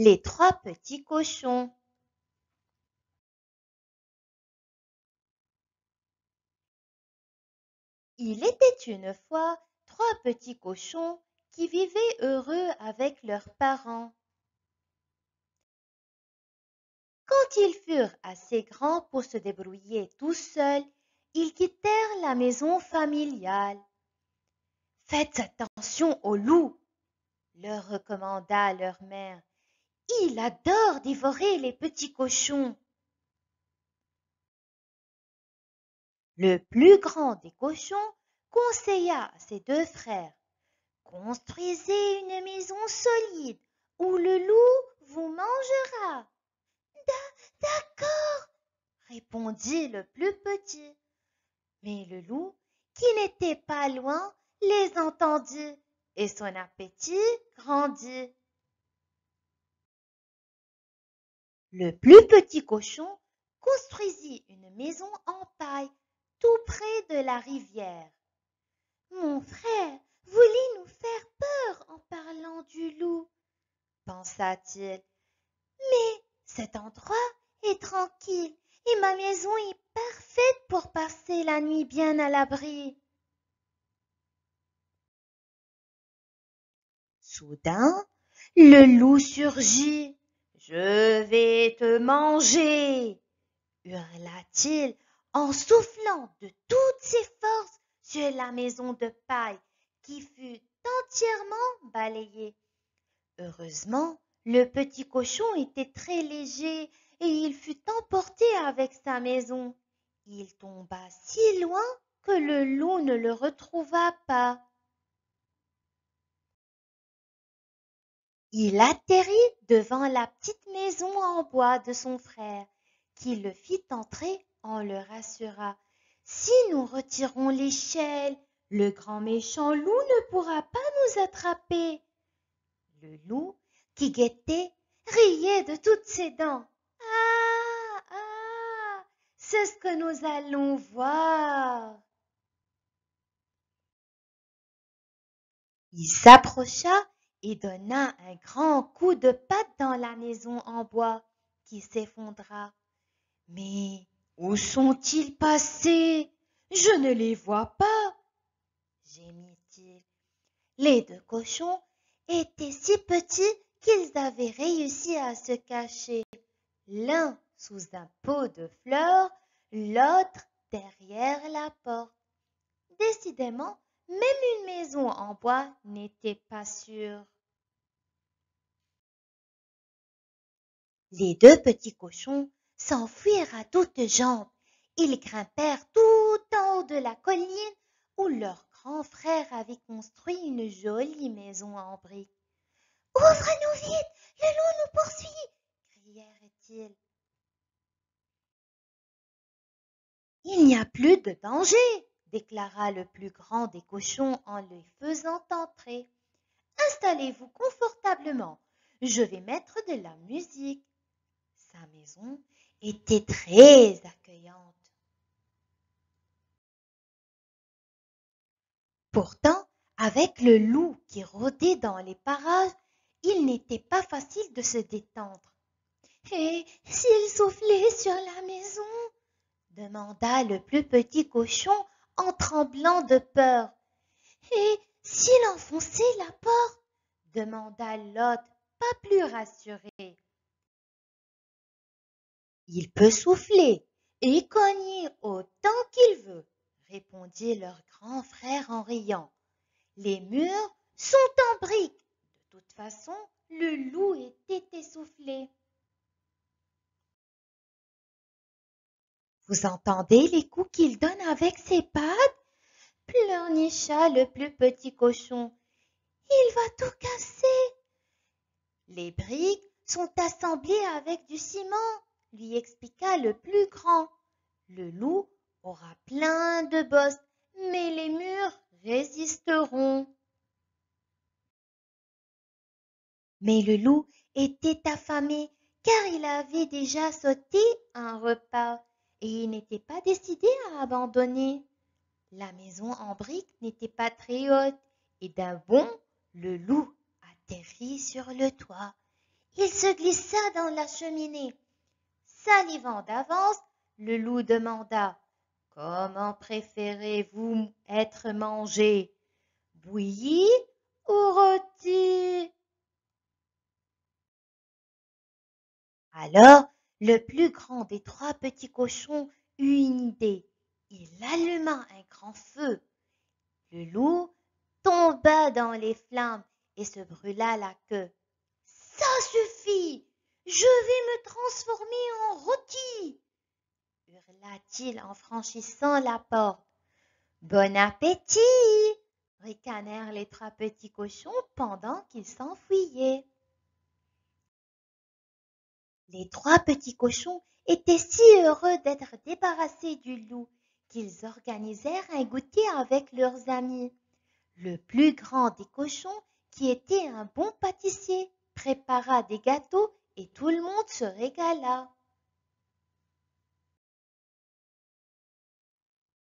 Les trois petits cochons. Il était une fois trois petits cochons qui vivaient heureux avec leurs parents. Quand ils furent assez grands pour se débrouiller tout seuls, ils quittèrent la maison familiale. Faites attention au loup, leur recommanda leur mère. Il adore dévorer les petits cochons. Le plus grand des cochons conseilla à ses deux frères: construisez une maison solide ou le loup vous mangera. D'accord, répondit le plus petit. Mais le loup, qui n'était pas loin, les entendit et son appétit grandit. Le plus petit cochon construisit une maison en paille tout près de la rivière. Mon frère voulait nous faire peur en parlant du loup, pensa-t-il. Mais cet endroit est tranquille et ma maison est parfaite pour passer la nuit bien à l'abri. Soudain, le loup surgit. Je vais te manger, hurla-t-il en soufflant de toutes ses forces sur la maison de paille qui fut entièrement balayée. Heureusement, le petit cochon était très léger et il fut emporté avec sa maison. Il tomba si loin que le loup ne le retrouva pas. Il atterrit devant la petite maison en bois de son frère, qui le fit entrer en le rassura. Si nous retirons l'échelle, le grand méchant loup ne pourra pas nous attraper. Le loup, qui guettait, riait de toutes ses dents. Ah, ah, c'est ce que nous allons voir. Il s'approcha et donna un grand coup de patte dans la maison en bois, qui s'effondra. Mais où sont-ils passés? Je ne les vois pas, gémit-il. Les deux cochons étaient si petits qu'ils avaient réussi à se cacher, l'un sous un pot de fleurs, l'autre derrière la porte. Décidément, même une maison en bois n'était pas sûre. Les deux petits cochons s'enfuirent à toutes jambes. Ils grimpèrent tout en haut de la colline où leur grand frère avait construit une jolie maison en briques. Ouvre-nous vite, le loup nous poursuit, crièrent-ils. Il n'y a plus de danger, déclara le plus grand des cochons en les faisant entrer. Installez-vous confortablement, je vais mettre de la musique. Sa maison était très accueillante. Pourtant, avec le loup qui rôdait dans les parages, il n'était pas facile de se détendre. Et s'il soufflait sur la maison? Demanda le plus petit cochon en tremblant de peur. Et s'il enfonçait la porte? Demanda l'autre, pas plus rassuré. Il peut souffler et cogner autant qu'il veut, répondit leur grand frère en riant. Les murs sont en briques. De toute façon, le loup était essoufflé. Vous entendez les coups qu'il donne avec ses pattes? Pleurnicha le plus petit cochon. Il va tout casser. Les briques sont assemblées avec du ciment, lui expliqua le plus grand. Le loup aura plein de bosses, mais les murs résisteront. Mais le loup était affamé car il avait déjà sauté un repas et il n'était pas décidé à abandonner. La maison en briques n'était pas très haute et d'un bond, le loup atterrit sur le toit. il se glissa dans la cheminée. Salivant d'avance, le loup demanda: Comment préférez-vous être mangé, bouilli ou rôti? Alors, le plus grand des trois petits cochons eut une idée. Il alluma un grand feu. Le loup tomba dans les flammes et se brûla la queue. Ça suffit! Je vais me transformer en rôti! Hurla-t-il en franchissant la porte. Bon appétit! Ricanèrent les trois petits cochons pendant qu'ils s'enfuyaient. Les trois petits cochons étaient si heureux d'être débarrassés du loup qu'ils organisèrent un goûter avec leurs amis. Le plus grand des cochons, qui était un bon pâtissier, prépara des gâteaux et tout le monde se régala.